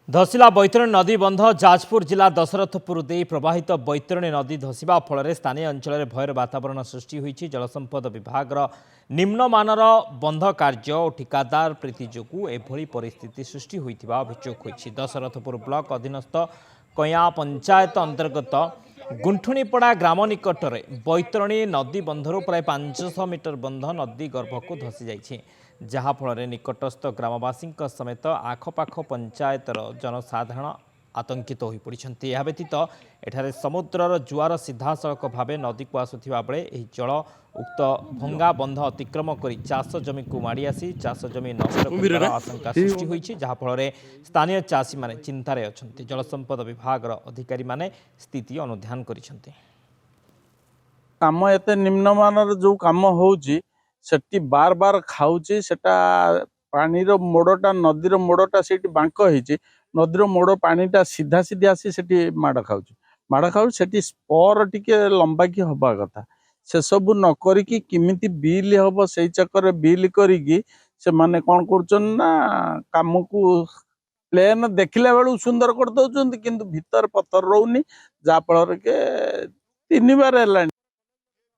धसिला बैतरणी नदी बंध जाजपुर जिला दशरथपुर दे प्रवाहित बैतरणी नदी धसवा फल स्थानीय अंचल में भयर वातावरण सृष्टि होती। जलसंपद विभाग निम्नमानर बंध कार्य और ठिकादार प्रीति जोगु एभली परिस्थिति सृष्टि होता अभियोग होती। दशरथपुर ब्लॉक अधीनस्थ कया पंचायत अंतर्गत गुंठुणीपड़ा ग्राम निकट में बैतरणी नदी बंधर प्राय 500 मीटर बंध नदी गर्भ को धसी जाइए, जहाँफल निकटस्थ ग्रामवासी समेत आखपाख पंचायतर जनसाधारण आतंकित हो पड़ते। यह व्यतीत एठारे समुद्रर जुआर सीधासख भाव नदी को आसुवा बेले यह जल उक्त भंगा बंध अतिक्रम कर चाष जमी को माड़ी आसी चाष जमी नष्ट होने आशंका सृष्टि होती, जहाँफल स्थानीय चाषी माने चिंतार अच्छा। जलसंपद विभाग अधिकारी माने स्थिति अनुध्यान करिसेंते। काम एत निम्नमानर जो काम होउची सेठी बार बार खाऊची सेटा पानीर मोड़टा नदीर मोड़टा सेठी बांक होईची नदीर मोड़ पानीटा सीधा सीधी आसी सेठी माड़ खाऊ सेठी स्पर टिके लंबा की हवा कथा से सब न करिकी किमिति बिल हब से चक्कर बिल करिकी से माने कौन कर ना काम को प्लेन देखला बेलू सुंदर कर दउचंती किंतु भीतर पत्थर रोनी जा फल के 3 बार है।